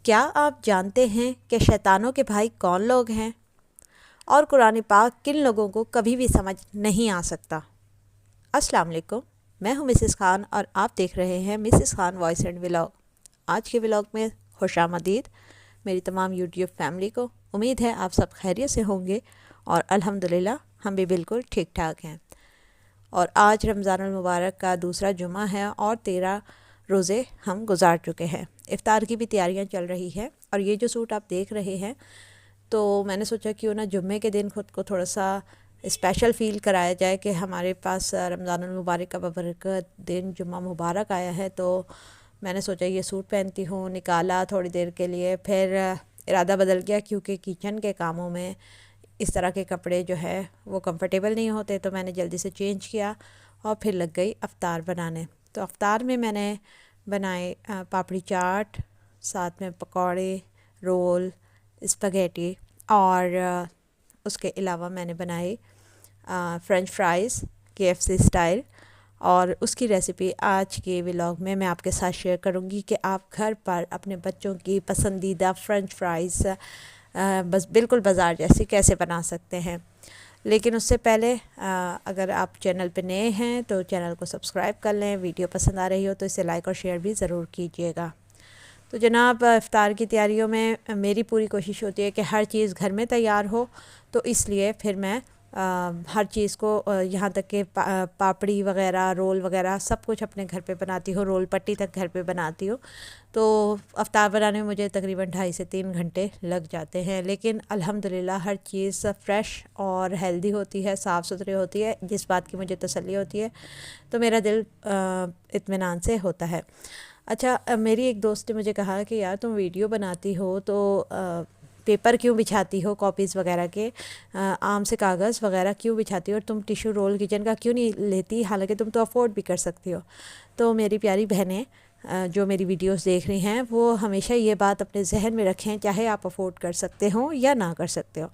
کیا آپ جانتے ہیں کہ شیطانوں کے بھائی کون لوگ ہیں؟ اور قرآن پاک کن لوگوں کو کبھی بھی سمجھ نہیں آ سکتا؟ السلام علیکم، میں ہوں مسز خان اور آپ دیکھ رہے ہیں Mrs Khan voice and vlog. آج کے ولاگ میں خوش آمدید میری تمام یوٹیوب فیملی کو۔ امید ہے آپ سب خیریت سے ہوں گے اور الحمدللہ ہم بھی بالکل ٹھیک ٹھاک ہیں۔ اور آج رمضان المبارک کا دوسرا جمعہ ہے اور 13 روزے ہم گزار چکے ہیں۔ افطار کی بھی تیاریاں چل رہی ہے اور یہ جو سوٹ آپ دیکھ رہے ہیں تو میں نے سوچا کیوں نہ جمعے کے دن خود کو تھوڑا سا اسپیشل فیل کرایا جائے کہ ہمارے پاس رمضان المبارک کا ببرکت دن جمعہ مبارک آیا ہے، تو میں نے سوچا یہ سوٹ پہنتی ہوں، نکالا تھوڑی دیر کے لیے، پھر ارادہ بدل گیا کیونکہ کچن کے کاموں میں اس طرح کے کپڑے جو ہے وہ کمفرٹیبل نہیں ہوتے، تو میں نے جلدی سے چینج کیا اور پھر لگ گئی افطار بنانے۔ تو افطار میں میں نے بنائے پاپڑی چاٹ، ساتھ میں پکوڑے، رول، اسپاگیٹی، اور اس کے علاوہ میں نے بنائی فرینچ فرائز KFC اسٹائل، اور اس کی ریسیپی آج کے ولاگ میں آپ کے ساتھ شیئر کروں گی کہ آپ گھر پر اپنے بچوں کی پسندیدہ فرینچ فرائز بس بالکل بازار جیسی کیسے بنا سکتے ہیں۔ لیکن اس سے پہلے اگر آپ چینل پہ نئے ہیں تو چینل کو سبسکرائب کر لیں، ویڈیو پسند آ رہی ہو تو اسے لائک اور شیئر بھی ضرور کیجیے گا۔ تو جناب، افطار کی تیاریوں میں میری پوری کوشش ہوتی ہے کہ ہر چیز گھر میں تیار ہو، تو اس لیے پھر میں ہر چیز کو یہاں تک کہ پاپڑی وغیرہ، رول وغیرہ سب کچھ اپنے گھر پہ بناتی ہوں، رول پٹی تک گھر پہ بناتی ہوں۔ تو افطار بنانے میں مجھے تقریباً 2.5 سے 3 گھنٹے لگ جاتے ہیں، لیکن الحمدللہ ہر چیز فریش اور ہیلدی ہوتی ہے، صاف ستھری ہوتی ہے، جس بات کی مجھے تسلی ہوتی ہے تو میرا دل اطمینان سے ہوتا ہے۔ اچھا، میری ایک دوست نے مجھے کہا کہ یار تم ویڈیو بناتی ہو تو پیپر کیوں بچھاتی ہو، کاپیز وغیرہ کے عام سے کاغذ وغیرہ کیوں بچھاتی ہو، اور تم ٹیشو رول کچن کا کیوں نہیں لیتی، حالانکہ تم تو افورڈ بھی کر سکتی ہو۔ تو میری پیاری بہنیں جو میری ویڈیوز دیکھ رہی ہیں وہ ہمیشہ یہ بات اپنے ذہن میں رکھیں، چاہے آپ افورڈ کر سکتے ہوں یا نہ کر سکتے ہو۔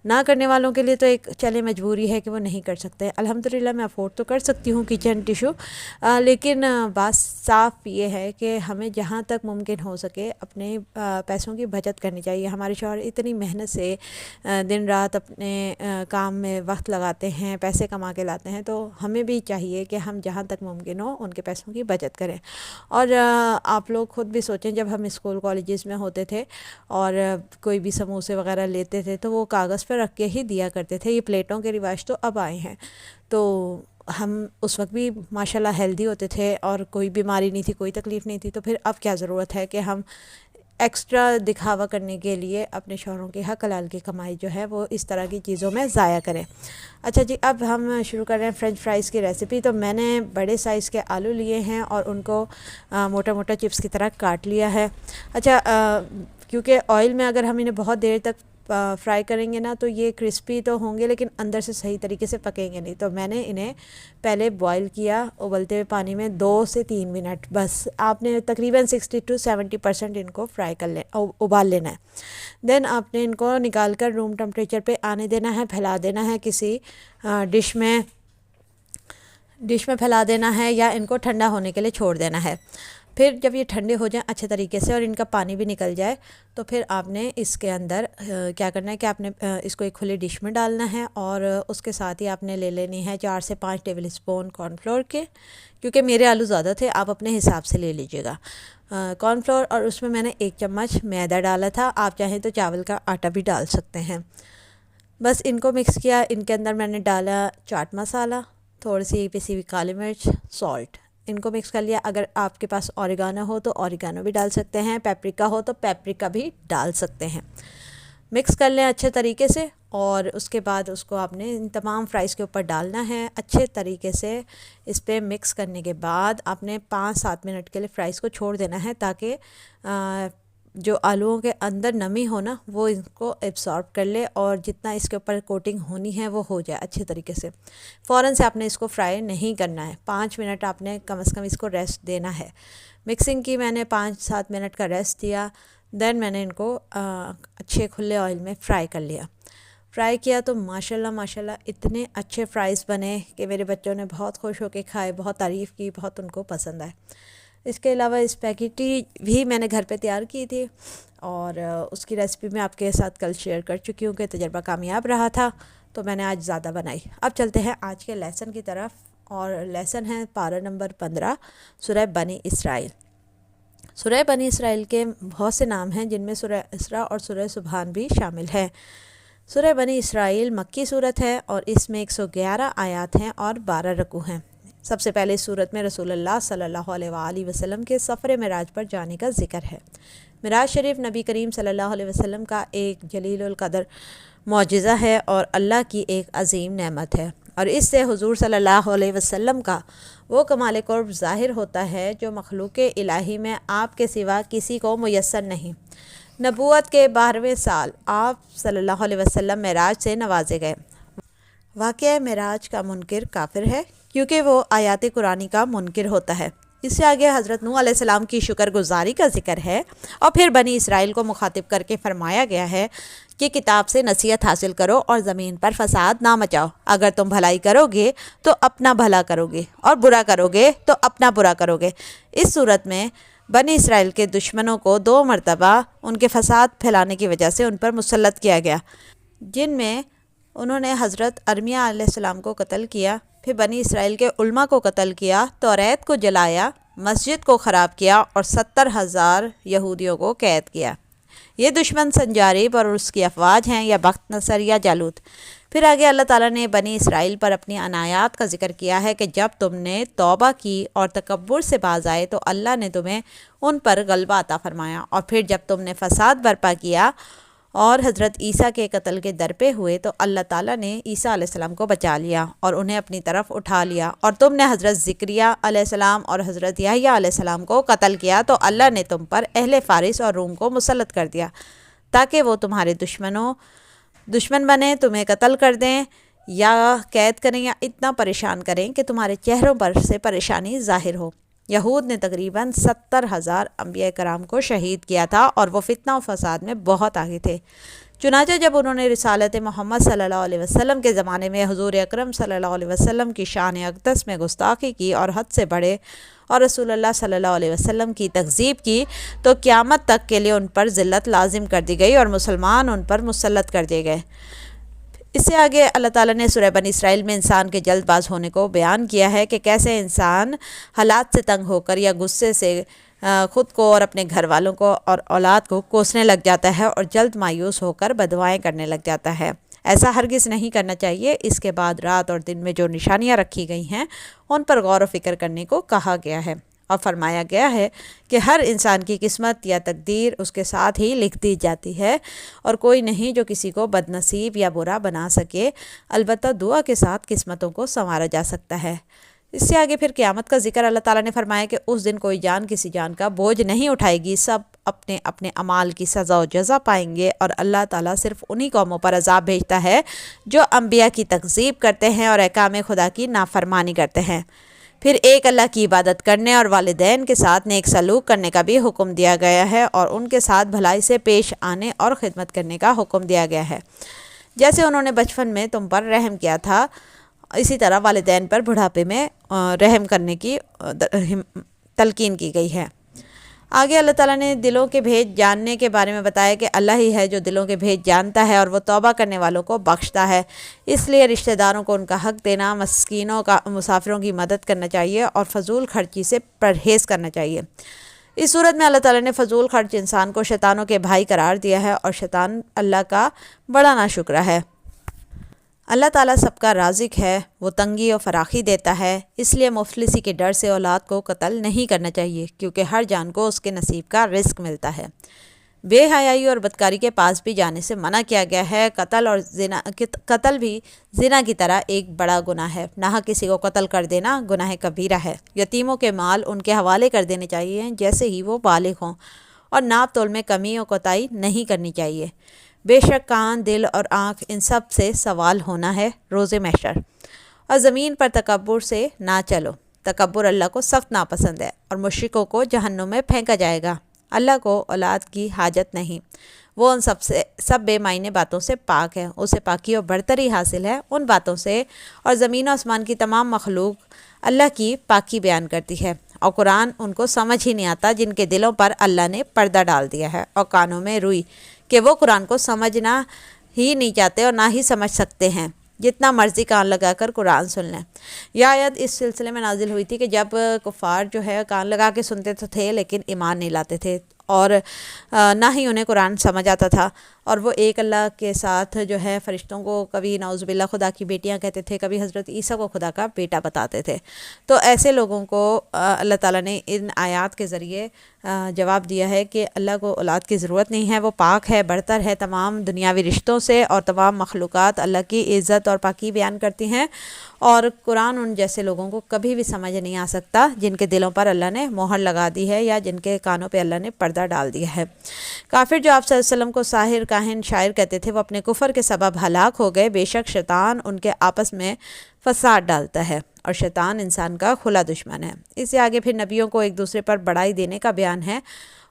نہ کرنے والوں کے لیے تو ایک چلے مجبوری ہے کہ وہ نہیں کر سکتے۔ الحمدللہ میں افورڈ تو کر سکتی ہوں کچن ٹیشو، لیکن بات صاف یہ ہے کہ ہمیں جہاں تک ممکن ہو سکے اپنے پیسوں کی بچت کرنی چاہیے۔ ہمارے شوہر اتنی محنت سے دن رات اپنے کام میں وقت لگاتے ہیں، پیسے کما کے لاتے ہیں، تو ہمیں بھی چاہیے کہ ہم جہاں تک ممکن ہو ان کے پیسوں کی بچت کریں۔ اور آپ لوگ خود بھی سوچیں، جب ہم اسکول کالجز میں ہوتے تھے اور کوئی بھی سموسے وغیرہ لیتے تھے تو وہ کاغذ پہ رکھ کے ہی دیا کرتے تھے۔ یہ پلیٹوں کے رواج تو اب آئے ہیں، تو ہم اس وقت بھی ماشاءاللہ ہیلدی ہوتے تھے اور کوئی بیماری نہیں تھی، کوئی تکلیف نہیں تھی، تو پھر اب کیا ضرورت ہے کہ ہم ایکسٹرا دکھاوا کرنے کے لیے اپنے شوہروں کی حق حلال کی کمائی جو ہے وہ اس طرح کی چیزوں میں ضائع کریں۔ اچھا جی، اب ہم شروع کر رہے ہیں فرینچ فرائز کی ریسیپی۔ تو میں نے بڑے سائز کے آلو لیے ہیں اور ان کو موٹا موٹا چپس کی طرح کاٹ لیا ہے۔ اچھا، کیونکہ آئل میں اگر ہم انہیں بہت دیر تک فرائی کریں گے نا تو یہ کرسپی تو ہوں گے لیکن اندر سے صحیح طریقے سے پکیں گے نہیں، تو میں نے انہیں پہلے بوائل کیا ابلتے ہوئے پانی میں 2 سے 3 منٹ، بس آپ نے تقریباً 60 to 70% ان کو فرائی کر ابال لینا ہے۔ دین آپ نے ان کو نکال کر روم ٹمپریچر پہ آنے دینا ہے، پھیلا دینا ہے کسی ڈش میں پھیلا دینا ہے، یا ان کو ٹھنڈا ہونے کے لیے چھوڑ دینا ہے۔ پھر جب یہ ٹھنڈے ہو جائیں اچھے طریقے سے اور ان کا پانی بھی نکل جائے تو پھر آپ نے اس کے اندر کیا کرنا ہے کہ آپ نے اس کو ایک کھلی ڈش میں ڈالنا ہے، اور اس کے ساتھ ہی آپ نے لے لینی ہے 4 سے 5 ٹیبل اسپون کارن فلور کے، کیونکہ میرے آلو زیادہ تھے، آپ اپنے حساب سے لے لیجیے گا کارن فلور، اور اس میں نے 1 چمچ میدا ڈالا تھا، آپ چاہیں تو چاول کا آٹا بھی ڈال سکتے ہیں۔ بس ان کو مکس کیا، ان کے اندر میں نے ڈالا چاٹ مسالہ، تھوڑی سی پسی ہوئی کالی مرچ، سالٹ، ان کو مکس کر لیا۔ اگر آپ کے پاس اوریگانو ہو تو اوریگانو بھی ڈال سکتے ہیں، پیپریکا ہو تو پیپریکا بھی ڈال سکتے ہیں۔ مکس کر لیں اچھے طریقے سے، اور اس کے بعد اس کو آپ نے ان تمام فرائز کے اوپر ڈالنا ہے اچھے طریقے سے۔ اس پہ مکس کرنے کے بعد آپ نے 5-7 منٹ کے لیے فرائز کو چھوڑ دینا ہے تاکہ جو آلوؤں کے اندر نمی ہو نا وہ ان کو ایبسارب کر لے، اور جتنا اس کے اوپر کوٹنگ ہونی ہے وہ ہو جائے اچھے طریقے سے۔ فوراً سے آپ نے اس کو فرائی نہیں کرنا ہے، 5 منٹ آپ نے کم از کم اس کو ریسٹ دینا ہے۔ مکسنگ کی میں نے 5-7 منٹ کا ریسٹ دیا، دین میں نے ان کو اچھے کھلے آئل میں فرائی کر لیا۔ فرائی کیا تو ماشاءاللہ اتنے اچھے فرائز بنے کہ میرے بچوں نے بہت خوش ہو کے کھائے، بہت تعریف کی، بہت ان کو پسند آئے۔ اس کے علاوہ اسپیگیٹی بھی میں نے گھر پہ تیار کی تھی اور اس کی ریسپی میں آپ کے ساتھ کل شیئر کر چکی ہوں کہ تجربہ کامیاب رہا تھا، تو میں نے آج زیادہ بنائی۔ اب چلتے ہیں آج کے لیسن کی طرف، اور لیسن ہے پارہ نمبر 15 سورہ بنی اسرائیل۔ سورہ بنی اسرائیل کے بہت سے نام ہیں جن میں سورہ اسراء اور سورہ سبحان بھی شامل ہے۔ سورہ بنی اسرائیل مکی صورت ہے اور اس میں 111 آیات ہیں اور 12 رکوع ہیں۔ سب سے پہلے اس صورت میں رسول اللہ صلی اللہ علیہ وآلہ وسلم کے سفر معراج پر جانے کا ذکر ہے۔ معراج شریف نبی کریم صلی اللہ علیہ وسلم کا ایک جلیل القدر معجزہ ہے اور اللہ کی ایک عظیم نعمت ہے، اور اس سے حضور صلی اللہ علیہ وسلم کا وہ کمال قرب ظاہر ہوتا ہے جو مخلوق الہی میں آپ کے سوا کسی کو میسر نہیں۔ نبوت کے 12ویں سال آپ صلی اللہ علیہ وسلم معراج سے نوازے گئے۔ واقعہ معراج کا منکر کافر ہے کیونکہ وہ آیات قرآنی کا منکر ہوتا ہے۔ اس سے آگے حضرت نوح علیہ السلام کی شکر گزاری کا ذکر ہے، اور پھر بنی اسرائیل کو مخاطب کر کے فرمایا گیا ہے کہ کتاب سے نصیحت حاصل کرو اور زمین پر فساد نہ مچاؤ۔ اگر تم بھلائی کرو گے تو اپنا بھلا کرو گے، اور برا کرو گے تو اپنا برا کرو گے۔ اس صورت میں بنی اسرائیل کے دشمنوں کو 2 مرتبہ ان کے فساد پھیلانے کی وجہ سے ان پر مسلط کیا گیا، جن میں انہوں نے حضرت ارمیہ علیہ السلام کو قتل کیا، پھر بنی اسرائیل کے علماء کو قتل کیا، توریت کو جلایا، مسجد کو خراب کیا اور 70,000 یہودیوں کو قید کیا۔ یہ دشمن سنجاریب اور اس کی افواج ہیں، یا بخت نصر یا جالوت۔ پھر آگے اللہ تعالیٰ نے بنی اسرائیل پر اپنی عنایات کا ذکر کیا ہے کہ جب تم نے توبہ کی اور تکبر سے باز آئے تو اللہ نے تمہیں ان پر غلبہ عطا فرمایا، اور پھر جب تم نے فساد برپا کیا اور حضرت عیسیٰ کے قتل کے درپے ہوئے تو اللہ تعالیٰ نے عیسیٰ علیہ السلام کو بچا لیا اور انہیں اپنی طرف اٹھا لیا، اور تم نے حضرت زکریا علیہ السلام اور حضرت یحییٰ علیہ السلام کو قتل کیا تو اللہ نے تم پر اہل فارس اور روم کو مسلط کر دیا تاکہ وہ تمہارے دشمن بنیں، تمہیں قتل کر دیں یا قید کریں یا اتنا پریشان کریں کہ تمہارے چہروں پر سے پریشانی ظاہر ہو۔ یہود نے تقریباً 70,000 انبیاء کرام کو شہید کیا تھا اور وہ فتنہ و فساد میں بہت آگے تھے۔ چنانچہ جب انہوں نے رسالت محمد صلی اللہ علیہ وسلم کے زمانے میں حضور اکرم صلی اللہ علیہ وسلم کی شان اقدس میں گستاخی کی اور حد سے بڑھے اور رسول اللہ صلی اللہ علیہ وسلم کی تکذیب کی تو قیامت تک کے لیے ان پر ذلت لازم کر دی گئی اور مسلمان ان پر مسلط کر دیے گئے۔ اس سے آگے اللہ تعالیٰ نے سورہ بنی اسرائیل میں انسان کے جلد باز ہونے کو بیان کیا ہے کہ کیسے انسان حالات سے تنگ ہو کر یا غصے سے خود کو اور اپنے گھر والوں کو اور اولاد کو کوسنے لگ جاتا ہے اور جلد مایوس ہو کر بددعائیں کرنے لگ جاتا ہے۔ ایسا ہرگز نہیں کرنا چاہیے۔ اس کے بعد رات اور دن میں جو نشانیاں رکھی گئی ہیں ان پر غور و فکر کرنے کو کہا گیا ہے، اور فرمایا گیا ہے کہ ہر انسان کی قسمت یا تقدیر اس کے ساتھ ہی لکھ دی جاتی ہے، اور کوئی نہیں جو کسی کو بد نصیب یا برا بنا سکے، البتہ دعا کے ساتھ قسمتوں کو سنوارا جا سکتا ہے۔ اس سے آگے پھر قیامت کا ذکر اللہ تعالیٰ نے فرمایا کہ اس دن کوئی جان کسی جان کا بوجھ نہیں اٹھائے گی، سب اپنے اپنے اعمال کی سزا و جزا پائیں گے، اور اللہ تعالیٰ صرف انہی قوموں پر عذاب بھیجتا ہے جو انبیاء کی تکذیب کرتے ہیں اور احکام خدا کی نافرمانی کرتے ہیں۔ پھر ایک اللہ کی عبادت کرنے اور والدین کے ساتھ نیک سلوک کرنے کا بھی حکم دیا گیا ہے، اور ان کے ساتھ بھلائی سے پیش آنے اور خدمت کرنے کا حکم دیا گیا ہے۔ جیسے انہوں نے بچپن میں تم پر رحم کیا تھا، اسی طرح والدین پر بڑھاپے میں رحم کرنے کی تلقین کی گئی ہے۔ آگے اللہ تعالیٰ نے دلوں کے بھید جاننے کے بارے میں بتایا کہ اللہ ہی ہے جو دلوں کے بھید جانتا ہے اور وہ توبہ کرنے والوں کو بخشتا ہے، اس لیے رشتہ داروں کو ان کا حق دینا، مسکینوں کا مسافروں کی مدد کرنا چاہیے اور فضول خرچی سے پرہیز کرنا چاہیے۔ اس صورت میں اللہ تعالیٰ نے فضول خرچ انسان کو شیطانوں کے بھائی قرار دیا ہے، اور شیطان اللہ کا بڑا ناشکرا ہے۔ اللہ تعالیٰ سب کا رازق ہے، وہ تنگی اور فراخی دیتا ہے، اس لیے مفلسی کے ڈر سے اولاد کو قتل نہیں کرنا چاہیے، کیونکہ ہر جان کو اس کے نصیب کا رزق ملتا ہے۔ بے حیائی اور بدکاری کے پاس بھی جانے سے منع کیا گیا ہے۔ قتل بھی زنا کی طرح ایک بڑا گناہ ہے۔ ناحق کسی کو قتل کر دینا گناہ کبیرہ ہے۔ یتیموں کے مال ان کے حوالے کر دینے چاہیے جیسے ہی وہ بالغ ہوں، اور ناپ تول میں کمی اور کوتاہی نہیں کرنی چاہیے۔ بے شک کان، دل اور آنکھ ان سب سے سوال ہونا ہے روز محشر۔ اور زمین پر تکبر سے نہ چلو، تکبر اللہ کو سخت ناپسند ہے، اور مشرکوں کو جہنم میں پھینکا جائے گا۔ اللہ کو اولاد کی حاجت نہیں، وہ ان سب بے معنی باتوں سے پاک ہے، اسے پاکی و برتری حاصل ہے ان باتوں سے، اور زمین و آسمان کی تمام مخلوق اللہ کی پاکی بیان کرتی ہے، اور قرآن ان کو سمجھ ہی نہیں آتا جن کے دلوں پر اللہ نے پردہ ڈال دیا ہے اور کانوں میں روئی کہ وہ قرآن کو سمجھنا ہی نہیں چاہتے اور نہ ہی سمجھ سکتے ہیں، جتنا مرضی کان لگا کر قرآن سن لیں۔ یہ آیت اس سلسلے میں نازل ہوئی تھی کہ جب کفار جو ہے کان لگا کے سنتے تو تھے لیکن ایمان نہیں لاتے تھے اور نہ ہی انہیں قرآن سمجھ آتا تھا، اور وہ ایک اللہ کے ساتھ جو ہے فرشتوں کو کبھی نعوذ باللہ خدا کی بیٹیاں کہتے تھے، کبھی حضرت عیسیٰ کو خدا کا بیٹا بتاتے تھے۔ تو ایسے لوگوں کو اللہ تعالیٰ نے ان آیات کے ذریعے جواب دیا ہے کہ اللہ کو اولاد کی ضرورت نہیں ہے، وہ پاک ہے، برتر ہے تمام دنیاوی رشتوں سے، اور تمام مخلوقات اللہ کی عزت اور پاکی بیان کرتی ہیں، اور قرآن ان جیسے لوگوں کو کبھی بھی سمجھ نہیں آ سکتا جن کے دلوں پر اللہ نے مہر لگا دی ہے یا جن کے کانوں پہ اللہ نے پردہ ڈال دیا ہے۔ کافر جو آپ صلی اللہ علیہ وسلم کو ساحر، کاہن، شاعر کہتے تھے، وہ اپنے کفر کے سبب ہلاک ہو گئے۔ بے شک شیطان ان کے آپس میں فساد ڈالتا ہے اور شیطان انسان کا کھلا دشمن ہے۔ اس سے آگے پھر نبیوں کو ایک دوسرے پر بڑائی دینے کا بیان ہے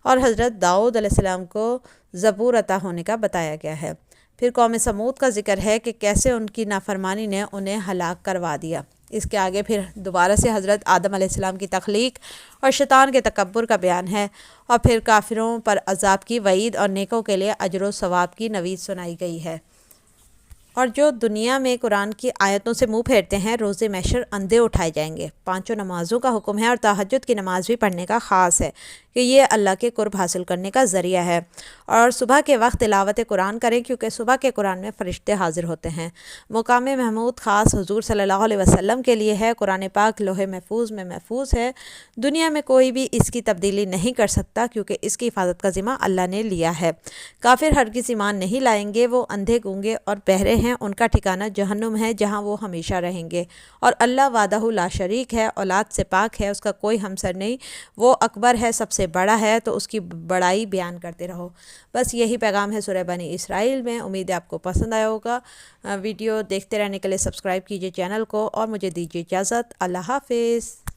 اور حضرت داؤد علیہ السلام کو زبور عطا ہونے کا بتایا گیا ہے۔ پھر قوم سمود کا ذکر ہے کہ کیسے ان کی نافرمانی نے انہیں ہلاک کروا دیا۔ اس کے آگے پھر دوبارہ سے حضرت آدم علیہ السلام کی تخلیق اور شیطان کے تکبر کا بیان ہے، اور پھر کافروں پر عذاب کی وعید اور نیکوں کے لیے اجر و ثواب کی نوید سنائی گئی ہے۔ اور جو دنیا میں قرآن کی آیتوں سے منہ پھیرتے ہیں، روز محشر اندھے اٹھائے جائیں گے۔ 5 نمازوں کا حکم ہے اور تہجد کی نماز بھی پڑھنے کا خاص ہے کہ یہ اللہ کے قرب حاصل کرنے کا ذریعہ ہے، اور صبح کے وقت تلاوت قرآن کریں کیونکہ صبح کے قرآن میں فرشتے حاضر ہوتے ہیں۔ مقام محمود خاص حضور صلی اللہ علیہ وسلم کے لیے ہے۔ قرآن پاک لوح محفوظ میں محفوظ ہے، دنیا میں کوئی بھی اس کی تبدیلی نہیں کر سکتا کیونکہ اس کی حفاظت کا ذمہ اللہ نے لیا ہے۔ کافر ہرگز ایمان نہیں لائیں گے، وہ اندھے، گونگے اور بہرے ہیں، ان کا ٹھکانہ جہنم ہے جہاں وہ ہمیشہ رہیں گے۔ اور اللہ وحدہ لا شریک ہے، اولاد سے پاک ہے، اس کا کوئی ہمسر نہیں، وہ اکبر ہے، سب سے بڑا ہے، تو اس کی بڑائی بیان کرتے رہو۔ بس یہی پیغام ہے سورہ بنی اسرائیل میں۔ امید ہے آپ کو پسند آیا ہوگا۔ ویڈیو دیکھتے رہنے کے لیے سبسکرائب کیجیے چینل کو اور مجھے دیجیے اجازت۔ اللہ حافظ۔